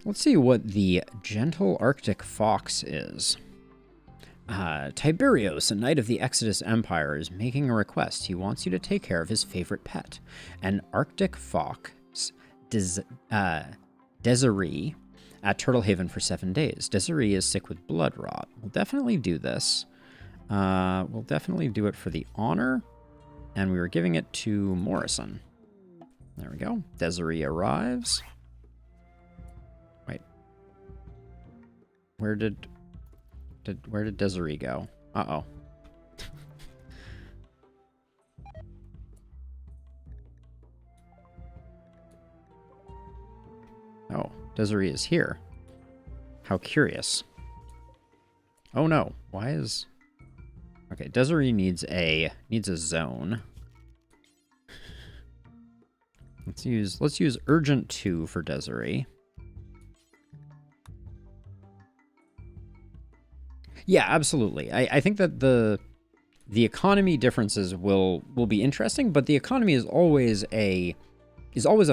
Let's see what the gentle Arctic fox is. Tiberios, a knight of the Exodus Empire, is making a request. He wants you to take care of his favorite pet, an Arctic fox, Desiree, at Turtle Haven for 7 days. Desiree is sick with blood rot. We'll definitely do this. We'll definitely do it for the honor, and we were giving it to Morrison. There we go. Desiree arrives. Wait. Where did Desiree go? Uh-oh. Oh, Desiree is here. How curious. Oh no, why is... Okay, Desiree needs a zone. Let's use Urgent 2 for Desiree. Yeah, absolutely. I think that the economy differences will be interesting, but the economy is always a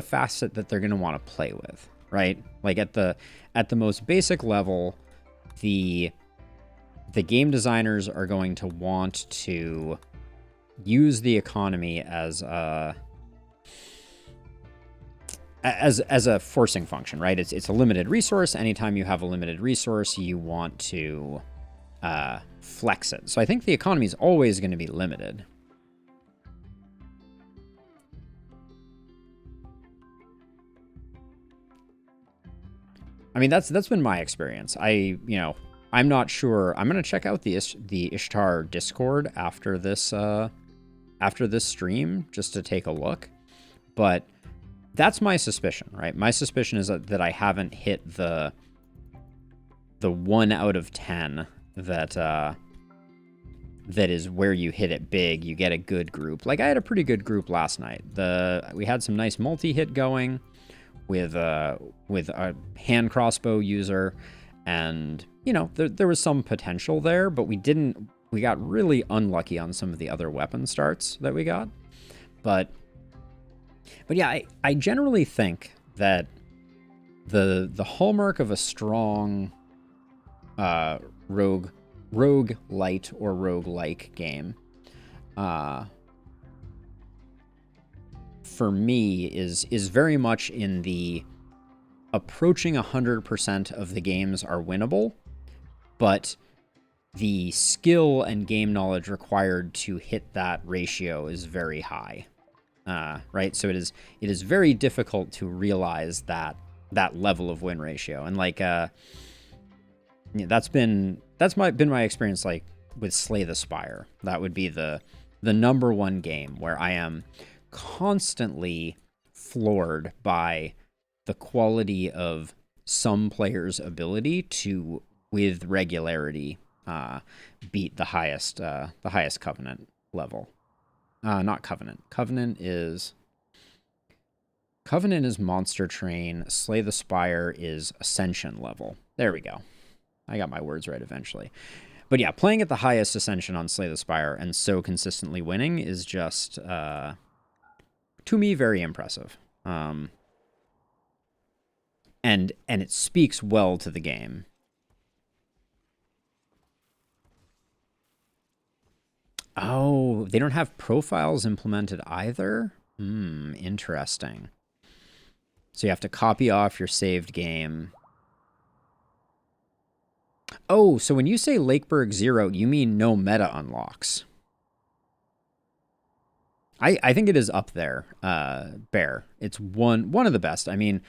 facet that they're going to want to play with, right? Like at the most basic level, the game designers are going to want to use the economy as a forcing function, right? It's a limited resource. Anytime you have a limited resource, you want to flex it. So I think the economy is always going to be limited. I mean, that's been my experience. I'm not sure. I'm going to check out the Ishtar Discord after this stream just to take a look. But that's my suspicion, right? My suspicion is that I haven't hit the 1 out of 10 that is where you hit it big. You get a good group. Like I had a pretty good group last night. We had some nice multi-hit going with a hand crossbow user, and there was some potential there, but we got really unlucky on some of the other weapon starts that we got. But yeah, I generally think that the hallmark of a strong rogue light or roguelike game for me is very much in the approaching 100% of the games are winnable, but the skill and game knowledge required to hit that ratio is very high. Right? So it is very difficult to realize that level of win ratio. And like that's been my experience, like with Slay the Spire. That would be the number one game where I am constantly floored by the quality of some players' ability to, with regularity, beat the highest Covenant level. Not Covenant. Covenant is Monster Train. Slay the Spire is Ascension level. There we go. I got my words right eventually. But yeah, playing at the highest Ascension on Slay the Spire and so consistently winning is just, to me, very impressive. And it speaks well to the game. Oh, they don't have profiles implemented either? Interesting. So you have to copy off your saved game. Oh, so when you say Lakeburg 0, you mean no meta unlocks. I think it is up there, Bear. It's one of the best. I mean,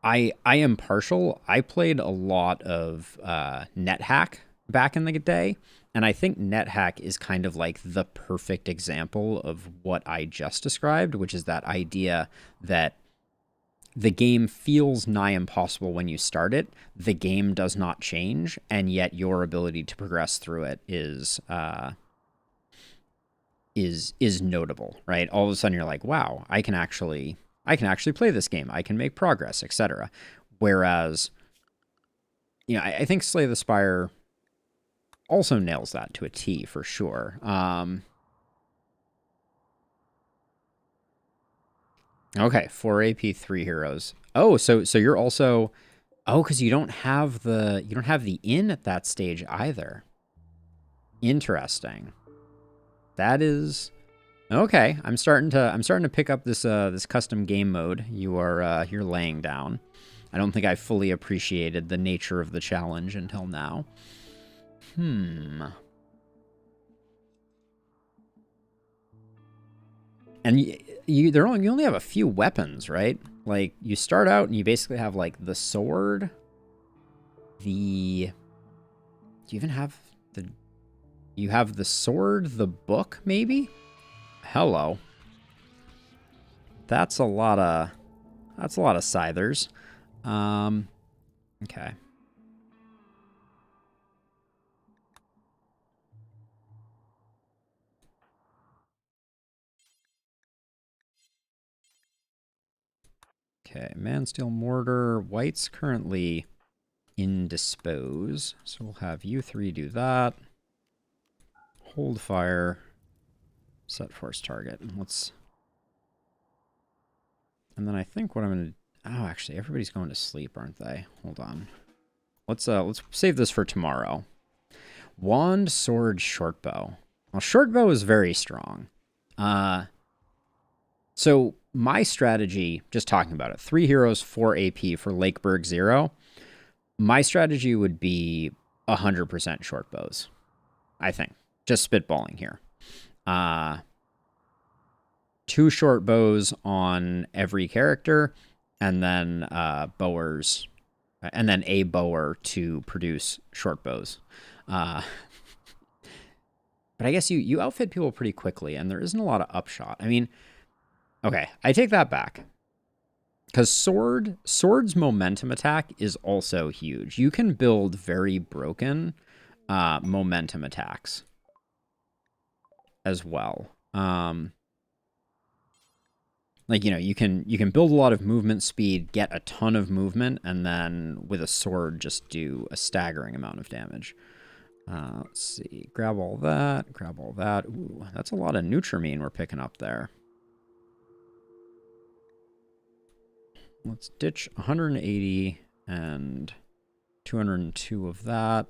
I am partial. I played a lot of NetHack back in the day, and I think NetHack is kind of like the perfect example of what I just described, which is that idea that the game feels nigh impossible when you start it. The game does not change, and yet your ability to progress through it is notable, right? All of a sudden you're like, wow, I can actually play this game. I can make progress, etc. Whereas, I think Slay the Spire also nails that to a T for sure. Okay, 4 AP, 3 heroes. Oh, so you're also Oh, because you don't have the inn at that stage either. Interesting. That is okay. I'm starting to pick up this custom game mode you're laying down. I don't think I fully appreciated the nature of the challenge until now. And you only have a few weapons, right? Like you start out and you basically have like the sword. Do you even have the you have the sword, the book, maybe? Hello. That's a lot of scythers. Okay. Okay, mansteel mortar. White's currently indispose, so we'll have you three do that. Hold fire. Set force target. And then I think what I'm gonna. Oh, actually, everybody's going to sleep, aren't they? Hold on. Let's save this for tomorrow. Wand, sword, shortbow. Well, shortbow is very strong. So my strategy, just talking about it, 3 heroes, 4 AP for Lakeburg 0. My strategy would be 100% short bows, I think. Just spitballing here. 2 short bows on every character, and then bowers, and then a bower to produce short bows. But I guess you outfit people pretty quickly, and there isn't a lot of upshot. I mean, okay, I take that back. Because sword's momentum attack is also huge. You can build very broken momentum attacks as well. Like, you can build a lot of movement speed, get a ton of movement, and then with a sword just do a staggering amount of damage. Let's see. Grab all that. Grab all that. Ooh, that's a lot of Nutrimine we're picking up there. Let's ditch 180 and 202 of that.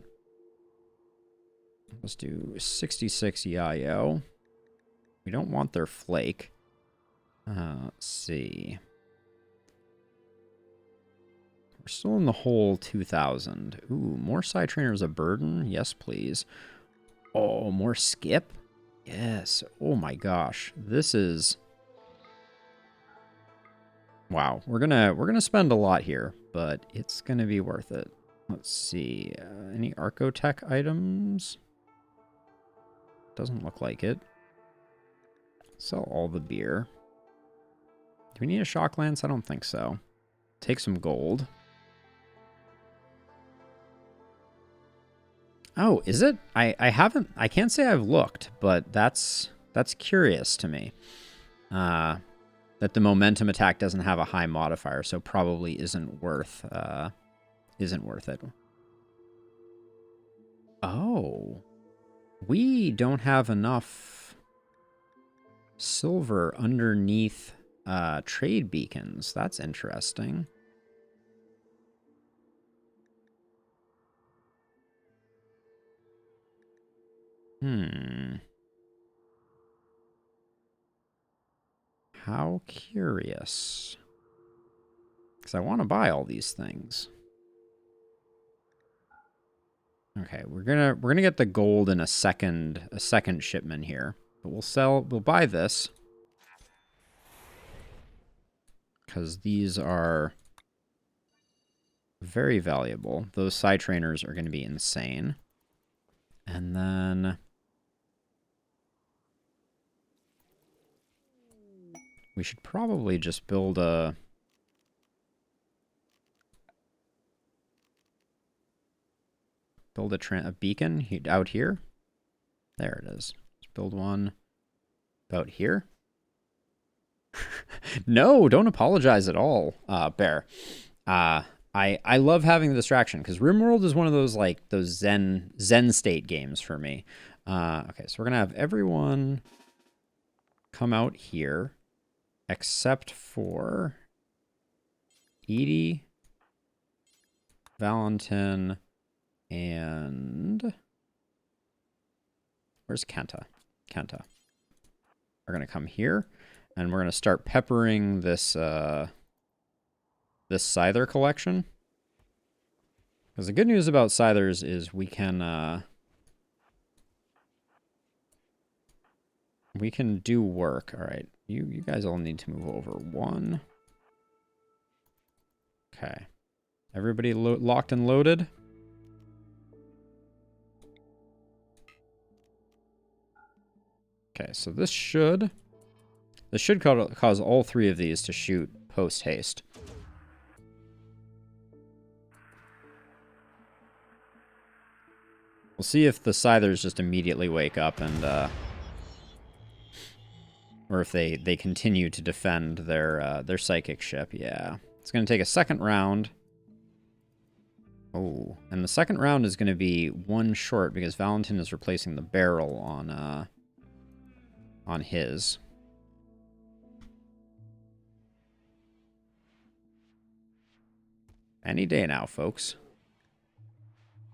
Let's do 66 Yayo. We don't want their flake. Let's see. We're still in the hole 2,000. Ooh, more side trainers a burden? Yes, please. Oh, more skip? Yes. Oh my gosh. This is... Wow. We're gonna spend a lot here, but it's gonna be worth it. Let's see. Any Archotech items? Doesn't look like it. Sell all the beer. Do we need a shock lance? I don't think so. Take some gold. Oh, is it? I haven't. I can't say I've looked, but that's curious to me. That the momentum attack doesn't have a high modifier, so probably isn't worth it. Oh, we don't have enough silver underneath trade beacons. That's interesting. How curious. Because I want to buy all these things. Okay, we're gonna get the gold in a second shipment here. But we'll buy this. Because these are very valuable. Those side trainers are going to be insane. And then we should probably just build a beacon out here. There it is. Let's build one about here. No, don't apologize at all, Bear. I love having the distraction because RimWorld is one of those like those zen state games for me. Okay, so we're gonna have everyone come out here except for Edie Valentin, and where's Kenta? Kenta. We're going to come here, and we're going to start peppering this this Scyther collection. Because the good news about Scythers is we can do work. All right, you guys all need to move over one. Okay, everybody locked and loaded. Okay, so this should cause all three of these to shoot post haste. We'll see if the Scythers just immediately wake up and or if they continue to defend their psychic ship. Yeah, it's going to take a second round. Oh, and the second round is going to be one short because Valentin is replacing the barrel on his. Any day now, folks.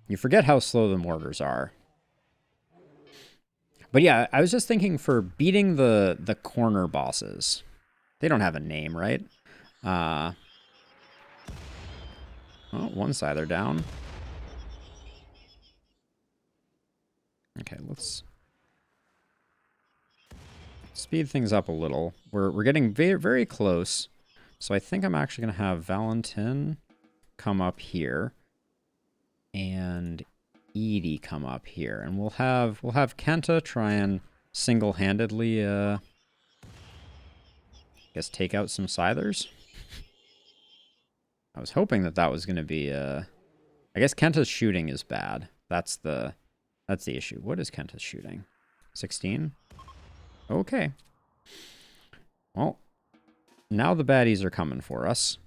You forget how slow the mortars are. But yeah, I was just thinking for beating the corner bosses. They don't have a name, right? Oh, one Scyther down. Okay, let's speed things up a little. We're getting very, very close. So I think I'm actually going to have Valentin come up here and Edie come up here, and we'll have Kenta try and single-handedly I guess take out some Scythers. I was hoping that was going to be I guess Kenta's shooting is bad. That's the issue. What is Kenta's shooting? 16? Okay. Well, now the baddies are coming for us.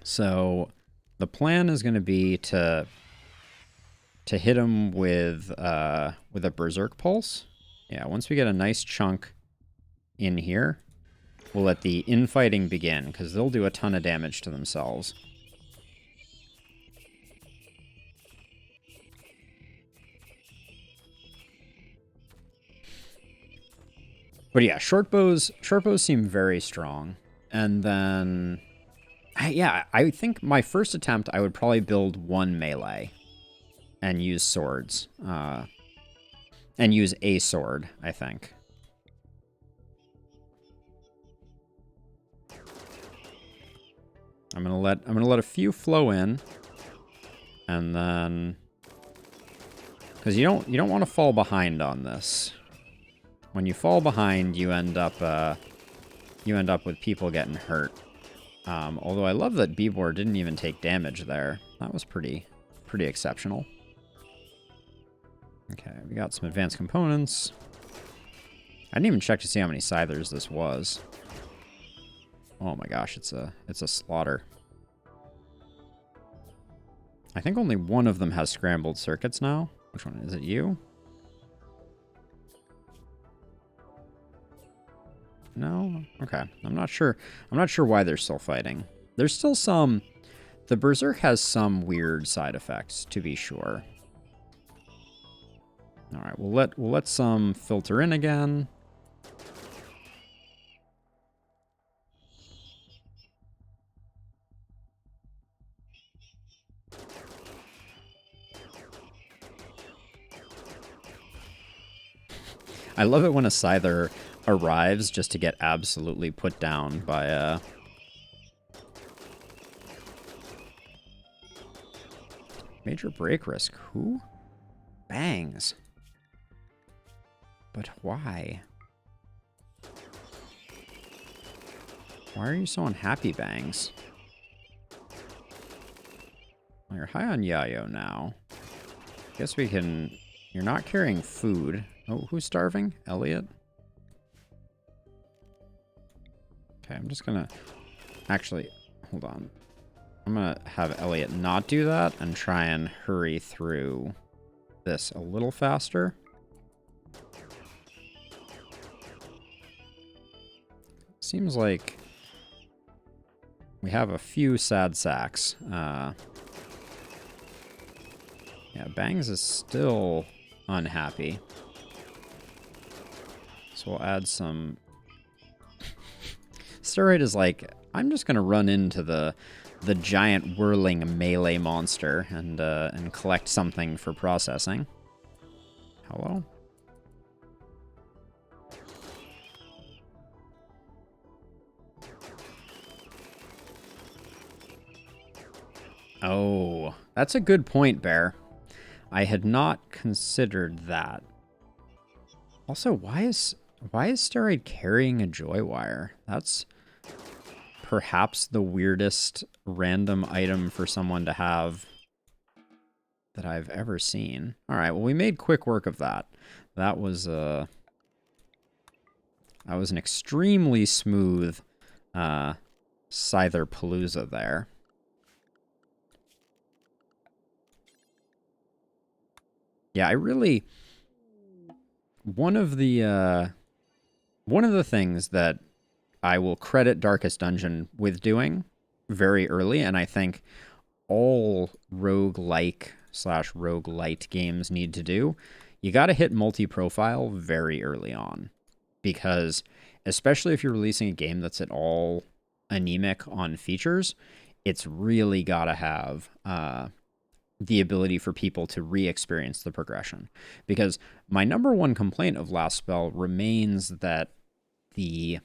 So the plan is going to be to hit him with a Berserk Pulse. Yeah, once we get a nice chunk in here, we'll let the infighting begin, because they'll do a ton of damage to themselves. But yeah, short bows seem very strong. And then, yeah, I think my first attempt, I would probably build one melee and use swords. And use a sword, I think. I'm gonna let a few flow in, and then, because you don't want to fall behind on this. When you fall behind, you end up with people getting hurt. Although I love that Bibor didn't even take damage there. That was pretty exceptional. Okay, we got some advanced components. I didn't even check to see how many Scythers this was. Oh my gosh, it's a slaughter. I think only one of them has scrambled circuits now. Which one? Is it you? No? Okay. I'm not sure why they're still fighting. There's still some... The Berserk has some weird side effects, to be sure. Alright, we'll let some filter in again. I love it when a Scyther arrives just to get absolutely put down by major break risk. Who? Bangs. But why? Why are you so unhappy, Bangs? Well, you're high on Yayo now. Guess we can... You're not carrying food. Oh, who's starving? Elliot? Okay, I'm just gonna... Actually, hold on. I'm gonna have Elliot not do that and try and hurry through this a little faster. Seems like we have a few sad sacks. Yeah, Bangs is still unhappy. So we'll add some... Steroid is like, I'm just going to run into the giant whirling melee monster and collect something for processing. Hello? Oh, that's a good point, Bear. I had not considered that. Also, why is Steroid carrying a joy wire? That's perhaps the weirdest random item for someone to have that I've ever seen. All right, well, we made quick work of that. That was an extremely smooth Scyther Palooza there. Yeah, I really... One of the things that I will credit Darkest Dungeon with doing very early, and I think all roguelike / roguelite games need to do, you got to hit multi-profile very early on. Because especially if you're releasing a game that's at all anemic on features, it's really got to have the ability for people to re-experience the progression. Because my number one complaint of Last Spell remains that the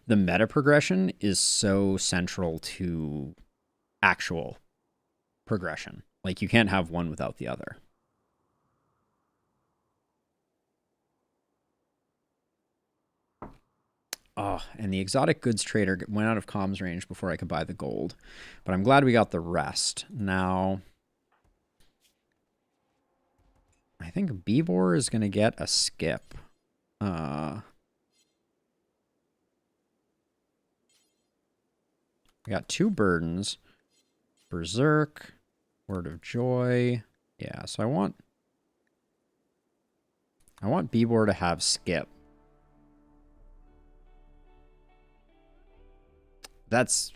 meta progression is so central to actual progression. Like, you can't have one without the other. Oh, and the exotic goods trader went out of comms range before I could buy the gold. But I'm glad we got the rest. Now, I think Beavor is going to get a skip. We got 2 burdens. Berserk, Word of Joy. Yeah, so I want Beavor to have skip. That's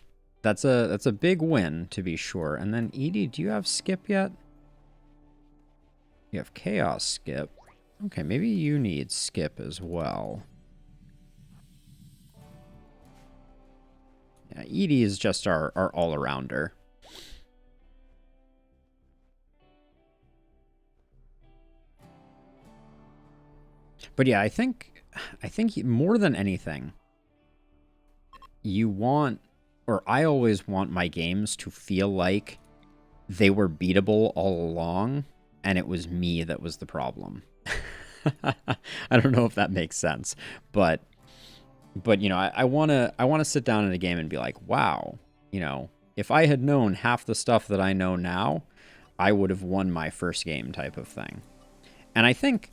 a big win, to be sure. And then Edie, do you have skip yet? You have chaos skip. Okay, maybe you need skip as well. Yeah, Edie is just our all-arounder. But yeah, I think more than anything, you want, or I always want my games to feel like they were beatable all along, and it was me that was the problem. I don't know if that makes sense, but you know, I want to sit down in a game and be like, wow, you know, if I had known half the stuff that I know now, I would have won my first game, type of thing. And I think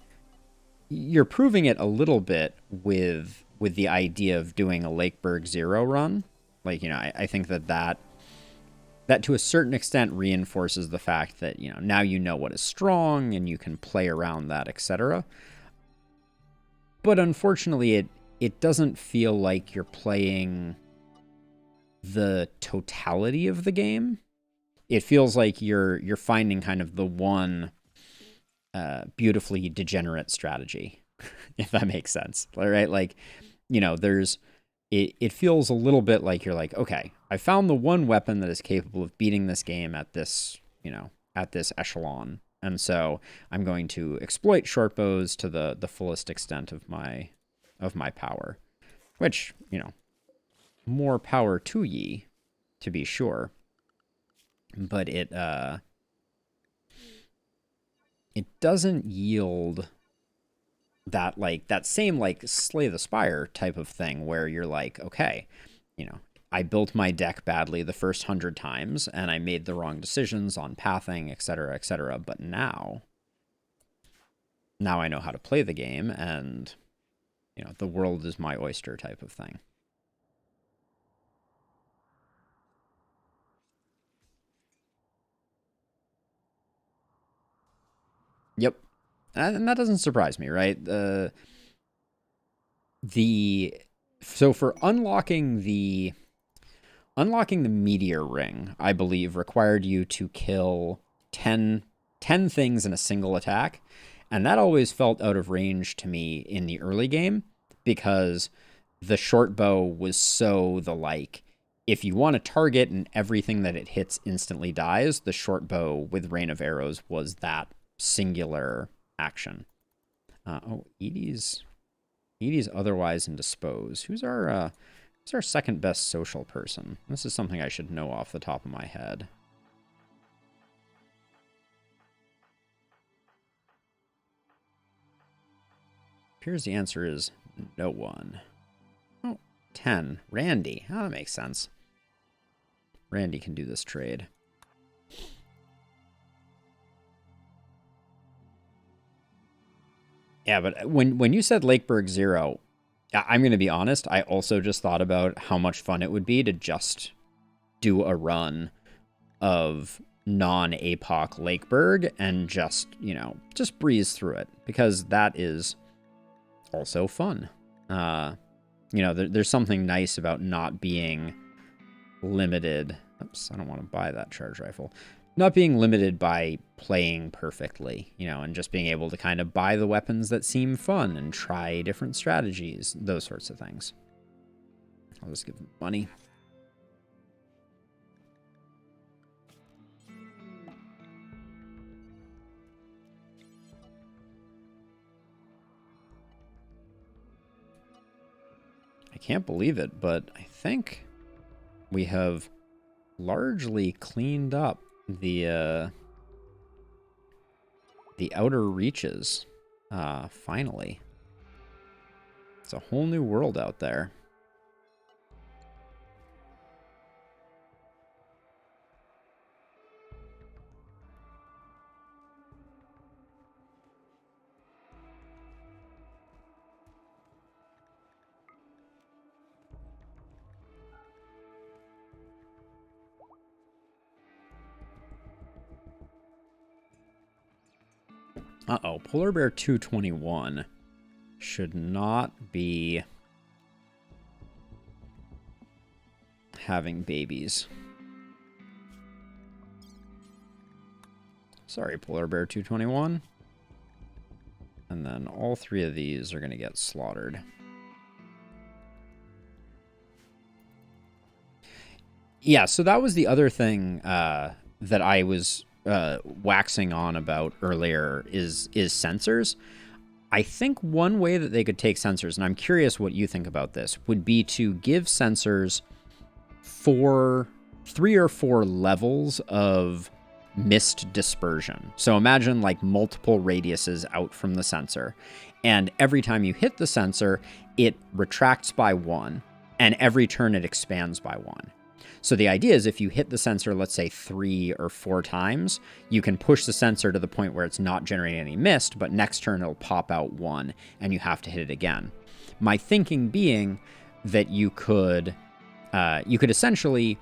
you're proving it a little bit with the idea of doing a Lakeburg Zero run. Like, you know, I think that to a certain extent reinforces the fact that, you know, now you know what is strong and you can play around that, etc. But unfortunately, it doesn't feel like you're playing the totality of the game. It feels like you're finding kind of the one beautifully degenerate strategy, if that makes sense. All right, like, you know, it feels a little bit like you're like, okay, I found the one weapon that is capable of beating this game at this, you know, at this echelon. And so I'm going to exploit short bows to the fullest extent of my power, which, you know, more power to ye, to be sure. But it doesn't yield that same like Slay the Spire type of thing where you're like, okay, you know, I built my deck badly the first 100 times and I made the wrong decisions on pathing, etc., etc. But now I know how to play the game, and, you know, the world is my oyster type of thing. Yep. And that doesn't surprise me, right? So for unlocking the meteor ring, I believe, required you to kill 10 things in a single attack. And that always felt out of range to me in the early game because the short bow was so the like, if you want to target and everything that it hits instantly dies, the short bow with rain of arrows was that singular action. Edie's otherwise indispose. Who's our second best social person? This is something I should know off the top of my head. Appears the answer is no one. Oh, 10. Randy. Oh, that makes sense. Randy can do this trade. Yeah, but when you said Lakeburg 0, I'm going to be honest, I also just thought about how much fun it would be to just do a run of non-APOC Lakeburg and just breeze through it, because that is also fun. There's something nice about not being limited. Oops, I don't want to buy that charge rifle. Not being limited by playing perfectly, and just being able to kind of buy the weapons that seem fun and try different strategies, those sorts of things. I'll just give them money. I can't believe it, but I think we have largely cleaned up the outer reaches, finally. It's a whole new world out there. Uh-oh, Polar Bear 221 should not be having babies. Sorry, Polar Bear 221. And then all 3 of these are going to get slaughtered. Yeah, so that was the other thing that I was waxing on about earlier is sensors. I think one way that they could take sensors, and I'm curious what you think about this, would be to give sensors 3 or 4 levels of mist dispersion. So imagine like multiple radiuses out from the sensor, and every time you hit the sensor, it retracts by 1, and every turn it expands by 1. So the idea is if you hit the sensor, let's say 3 or 4 times, you can push the sensor to the point where it's not generating any mist, but next turn it'll pop out 1 and you have to hit it again. My thinking being that you could essentially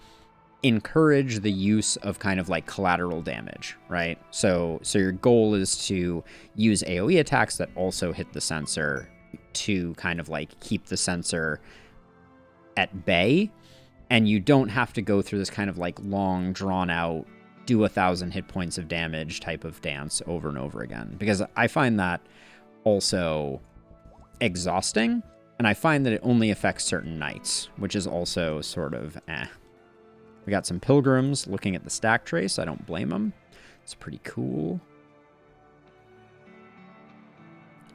encourage the use of kind of like collateral damage, right? So your goal is to use AoE attacks that also hit the sensor to kind of like keep the sensor at bay. And you don't have to go through this kind of like long, drawn out, do 1,000 hit points of damage type of dance over and over again. Because I find that also exhausting. And I find that it only affects certain knights, which is also sort of eh. We got some pilgrims looking at the stack trace. I don't blame them. It's pretty cool.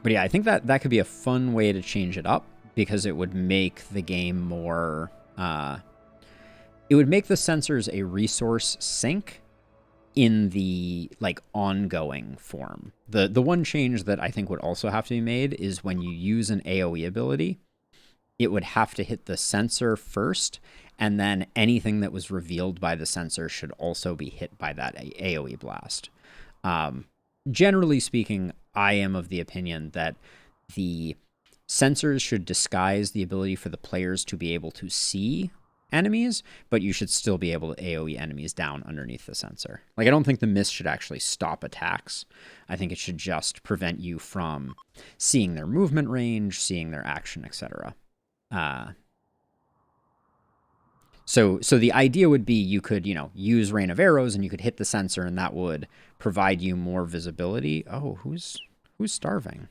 But yeah, I think that could be a fun way to change it up, because it would make the game more... it would make the sensors a resource sink in the like ongoing form. The one change that I think would also have to be made is when you use an AoE ability, it would have to hit the sensor first, and then anything that was revealed by the sensor should also be hit by that AoE blast. Generally speaking, I am of the opinion that the sensors should disguise the ability for the players to be able to see enemies, but you should still be able to AoE enemies down underneath the sensor. Like, I don't think the mist should actually stop attacks. I think it should just prevent you from seeing their movement range, seeing their action, etc. So the idea would be you could, use Rain of Arrows and you could hit the sensor and that would provide you more visibility. Oh, who's starving?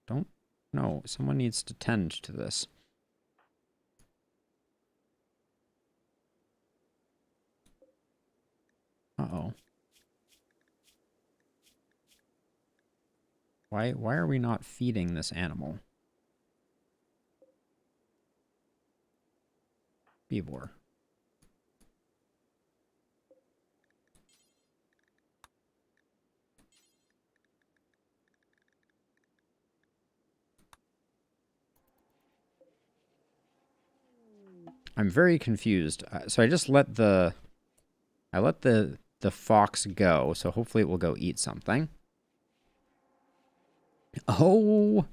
Don't know. Someone needs to tend to this. Uh-oh. Why are we not feeding this animal? Beavor. I'm very confused. So I just let the fox go, so hopefully it will go eat something. Oh,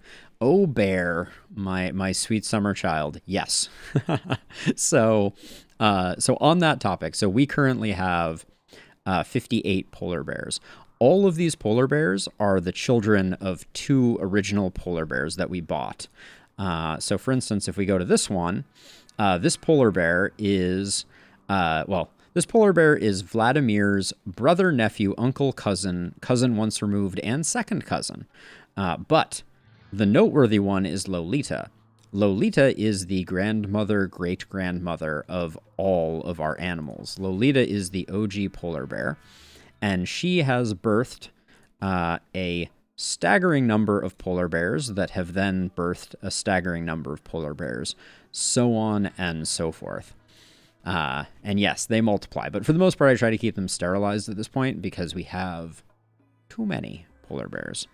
bear, my sweet summer child. Yes. So on that topic, so we currently have 58 polar bears. All of these polar bears are the children of 2 original polar bears that we bought. So for instance, if we go to this one, this polar bear is, this polar bear is Vladimir's brother, nephew, uncle, cousin once removed, and second cousin. But the noteworthy one is Lolita. Lolita is the grandmother, great-grandmother of all of our animals. Lolita is the OG polar bear, and she has birthed a staggering number of polar bears that have then birthed a staggering number of polar bears, so on and so forth. And yes, they multiply, but for the most part, I try to keep them sterilized at this point because we have too many polar bears.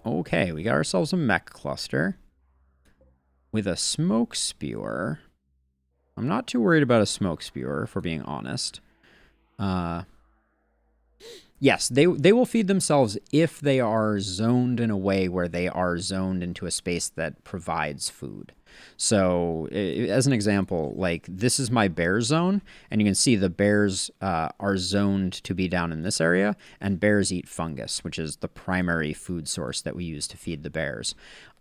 Okay, we got ourselves a mech cluster with a smoke spewer. I'm not too worried about a smoke spewer, if we're being honest. Yes, they will feed themselves if they are zoned in a way where they are zoned into a space that provides food. So, as an example, like this is my bear zone, and you can see the bears are zoned to be down in this area, and bears eat fungus, which is the primary food source that we use to feed the bears.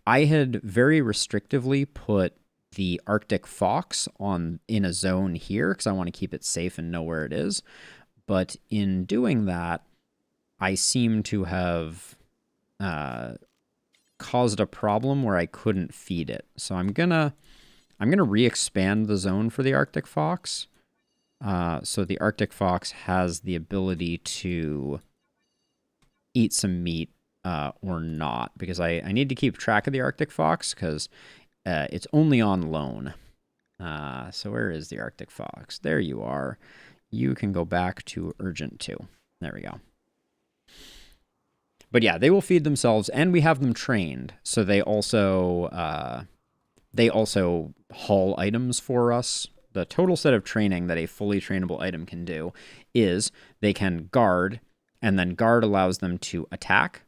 I had very restrictively put the Arctic fox in a zone here because I want to keep it safe and know where it is. But in doing that, I seem to have caused a problem where I couldn't feed it. So I'm gonna re-expand the zone for the Arctic fox. So the Arctic fox has the ability to eat some meat or not, because I need to keep track of the Arctic fox because it's only on loan. So where is the Arctic fox? There you are. You can go back to Urgent 2. There we go. But yeah, they will feed themselves, and we have them trained, so they also haul items for us. The total set of training that a fully trainable item can do is they can guard, and then guard allows them to attack,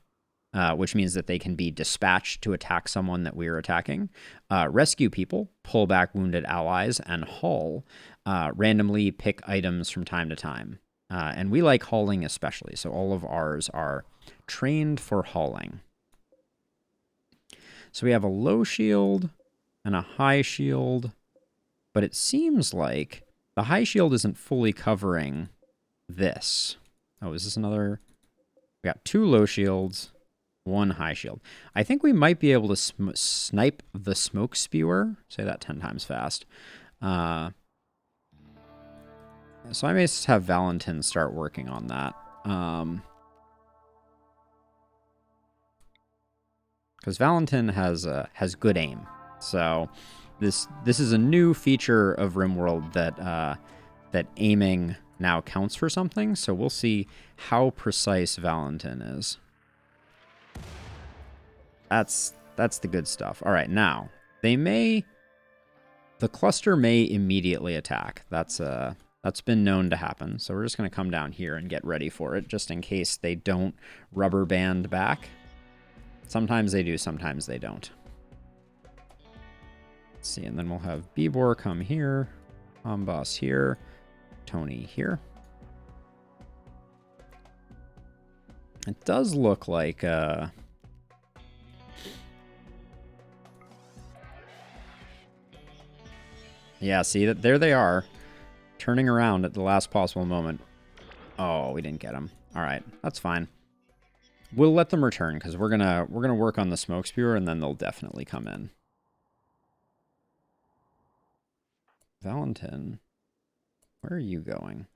which means that they can be dispatched to attack someone that we are attacking, rescue people, pull back wounded allies, and haul, randomly pick items from time to time. And we like hauling especially, so all of ours are trained for hauling. So we have a low shield and a high shield, but it seems like the high shield isn't fully covering this. Oh, is this another? We got 2 low shields, 1 high shield. I think we might be able to snipe the smoke spewer. Say that 10 times fast. So I may just have Valentin start working on that. Because Valentin has good aim. So this is a new feature of RimWorld that aiming now counts for something. So we'll see how precise Valentin is. That's the good stuff. All right, now the cluster may immediately attack. That's been known to happen. So we're just going to come down here and get ready for it, just in case they don't rubber band back. Sometimes they do, sometimes they don't. Let's see, and then we'll have Bibor come here, Amboss here, Tony here. It does look like Yeah, see, that there they are, turning around at the last possible moment. Oh, we didn't get them. All right, that's fine. We'll let them return because we're gonna work on the smoke spewer, and then they'll definitely come in. Valentin, where are you going?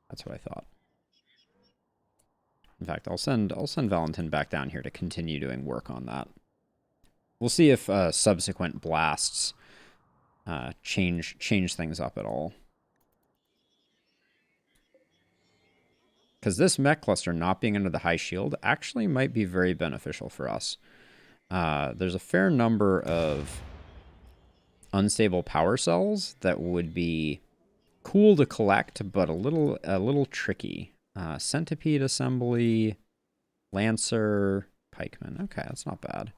That's what I thought. In fact, I'll send Valentin back down here to continue doing work on that. We'll see if subsequent blasts change things up at all. Because this mech cluster not being under the high shield actually might be very beneficial for us. There's a fair number of unstable power cells that would be cool to collect, but a little tricky. Centipede assembly, Lancer, Pikeman. Okay, that's not bad.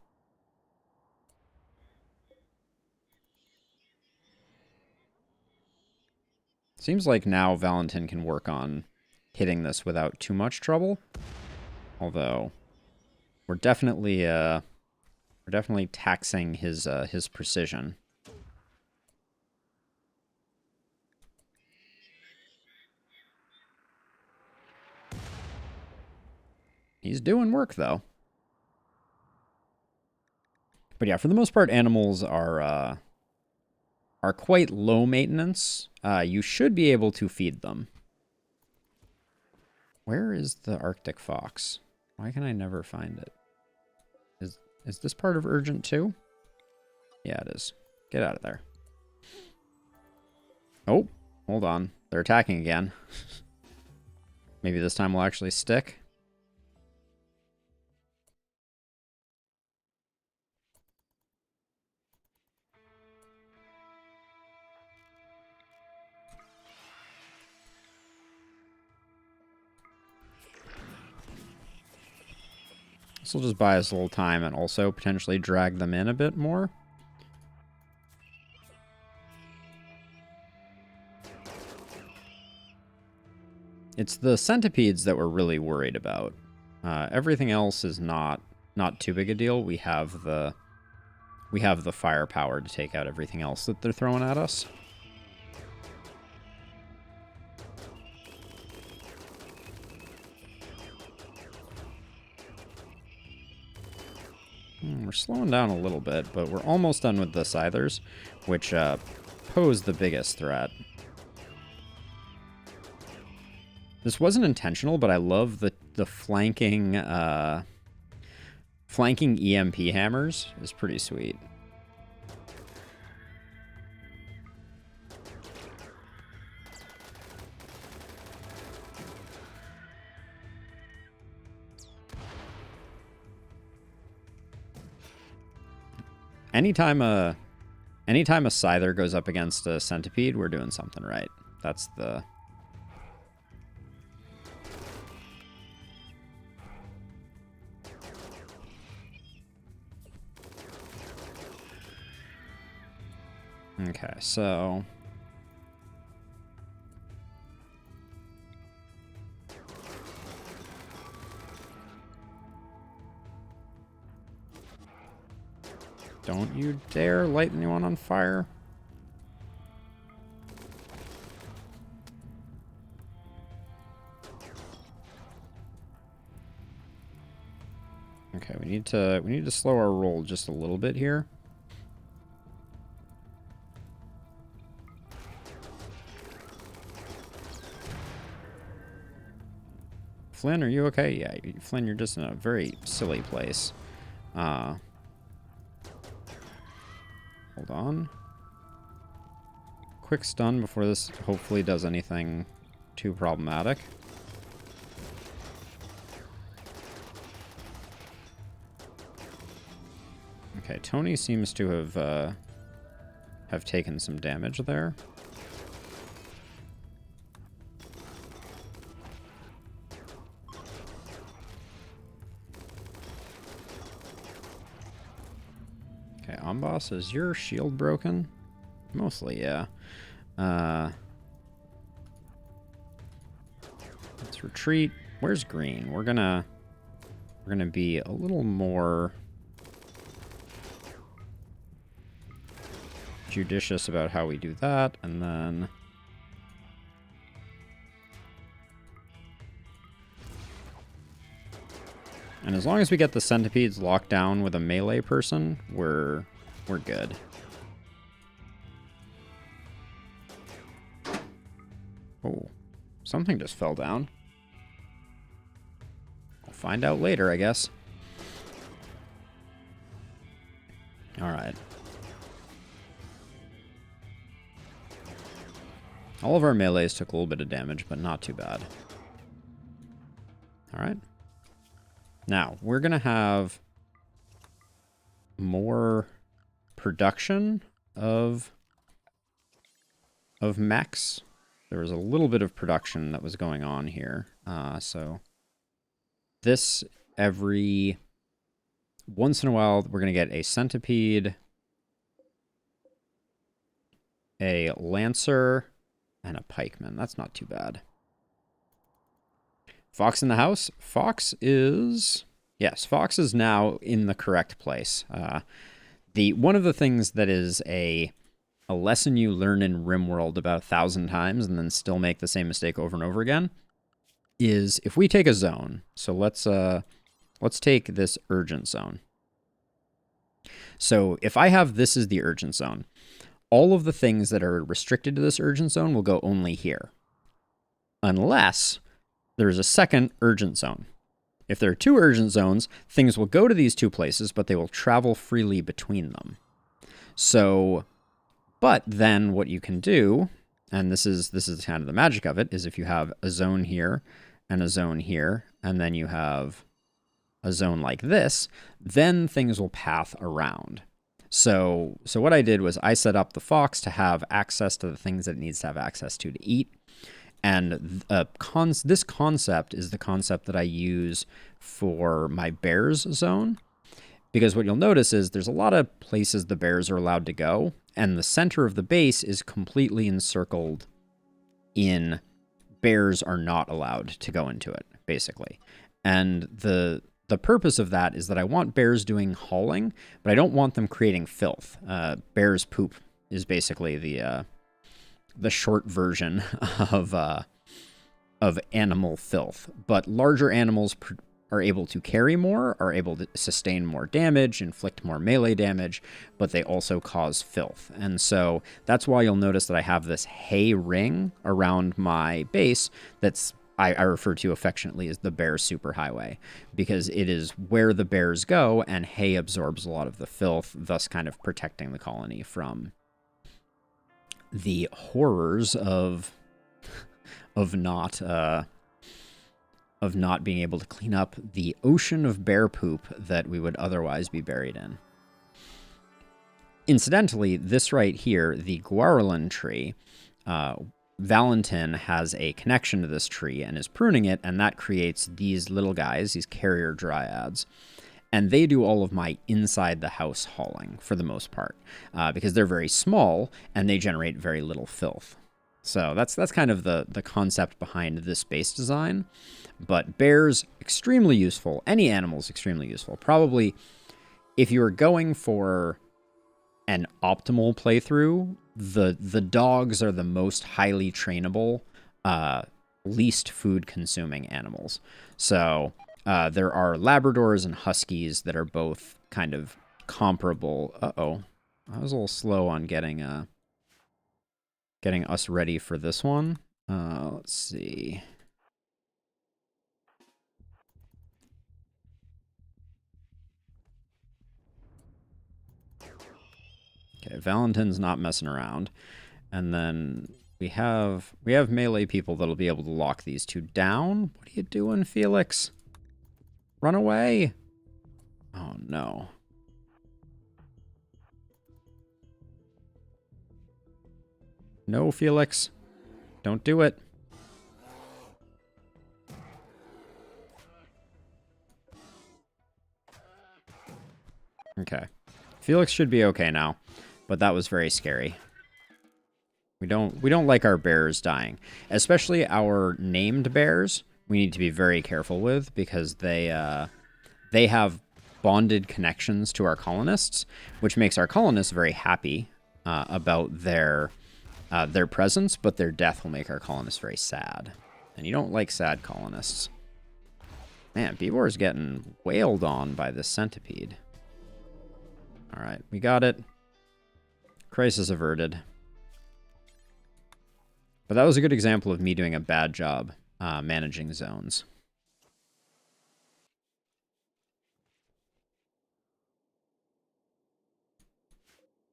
Seems like now Valentin can work on hitting this without too much trouble. Although we're definitely taxing his precision. He's doing work though. But yeah, for the most part, animals are quite low maintenance. You should be able to feed them. Where is the Arctic fox? Why can I never find it? Is this part of Urgent too? Yeah, it is. Get out of there. Oh, hold on. They're attacking again. Maybe this time we'll actually stick. This will just buy us a little time and also potentially drag them in a bit more. It's the centipedes that we're really worried about. Everything else is not too big a deal. We have the firepower to take out everything else that they're throwing at us. We're slowing down a little bit, but we're almost done with the scythers, which pose the biggest threat. This wasn't intentional, but I love the flanking EMP hammers. Is pretty sweet. Anytime a scyther goes up against a centipede, we're doing something right. That's the... Okay, so... Don't you dare light anyone on fire. Okay, we need to slow our roll just a little bit here. Flynn, are you okay? Yeah, Flynn, you're just in a very silly place. Hold on. Quick stun before this hopefully does anything too problematic. Okay, Tony seems to have taken some damage there. Okay, Amboss, is your shield broken? Mostly, yeah. Let's retreat. Where's green? We're gonna be a little more judicious about how we do that, and then... And as long as we get the centipedes locked down with a melee person, we're good. Oh, something just fell down. We'll find out later, I guess. All right. All of our melees took a little bit of damage, but not too bad. All right. Now, we're going to have more production of mechs. There was a little bit of production that was going on here. So this, every once in a while, we're going to get a centipede, a lancer, and a pikeman. That's not too bad. Fox in the house? Fox is... Yes, Fox is now in the correct place. One of the things that is a lesson you learn in RimWorld about 1,000 times and then still make the same mistake over and over again is if we take a zone. So let's take this urgent zone. So if I have this as the urgent zone, all of the things that are restricted to this urgent zone will go only here. Unless there's a second urgent zone. If there are two urgent zones, things will go to these two places, but they will travel freely between them. So, but then what you can do, and this is kind of the magic of it, is if you have a zone here and a zone here, and then you have a zone like this, then things will path around. So what I did was I set up the fox to have access to the things that it needs to have access to eat. And this concept is the concept that I use for my bears zone. Because what you'll notice is there's a lot of places the bears are allowed to go. And the center of the base is completely encircled in bears are not allowed to go into it, basically. And the purpose of that is that I want bears doing hauling, but I don't want them creating filth. Bears poop is basically the short version of animal filth. But larger animals are able to carry more, are able to sustain more damage, inflict more melee damage, but they also cause filth. And so that's why you'll notice that I have this hay ring around my base that's I refer to affectionately as the bear superhighway, because it is where the bears go, and hay absorbs a lot of the filth, thus kind of protecting the colony from the horrors of not being able to clean up the ocean of bear poop that we would otherwise be buried in. Incidentally, this right here, the Guaralin tree, Valentin has a connection to this tree and is pruning it, and that creates these little guys, these carrier dryads. And they do all of my inside the house hauling for the most part, because they're very small and they generate very little filth. So that's kind of the concept behind this base design. But bears, extremely useful. Any animals, extremely useful. Probably, if you were going for an optimal playthrough, the dogs are the most highly trainable, least food-consuming animals. So there are Labradors and Huskies that are both kind of comparable. Uh-oh. I was a little slow on getting us ready for this one. Let's see. Okay, Valentin's not messing around. And then we have melee people that'll be able to lock these two down. What are you doing, Felix? Run away. Oh, no. No, Felix. Don't do it. Okay. Felix should be okay now, but that was very scary. We don't like our bears dying, especially our named bears. We need to be very careful with, because they have bonded connections to our colonists, which makes our colonists very happy. about their presence, but their death will make our colonists very sad. And you don't like sad colonists. Man, Beavor's getting wailed on by this centipede. Alright, we got it. Crisis averted. But that was a good example of me doing a bad job managing zones.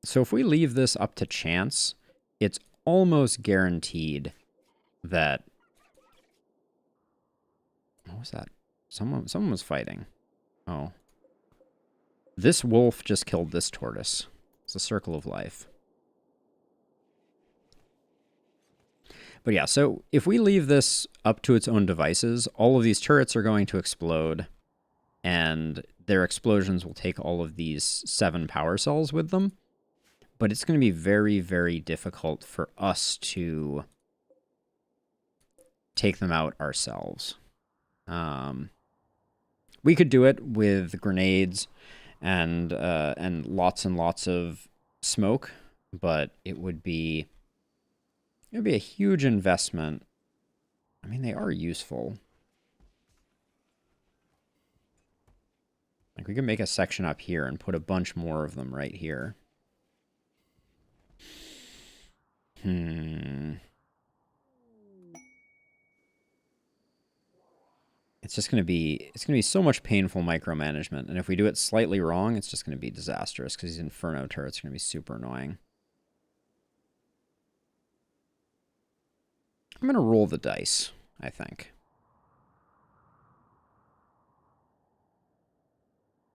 So if we leave this up to chance, it's almost guaranteed that... What was that? Someone was fighting. Oh. This wolf just killed this tortoise. It's a circle of life. But yeah, so if we leave this up to its own devices, all of these turrets are going to explode, and their explosions will take all of these 7 power cells with them. But it's going to be very, very difficult for us to take them out ourselves. We could do it with grenades and lots of smoke, but it would be a huge investment. I mean, they are useful. Like, we could make a section up here and put a bunch more of them right here. It's just going to be so much painful micromanagement, and if we do it slightly wrong, it's just going to be disastrous because these Inferno turrets are going to be super annoying. I'm going to roll the dice, I think.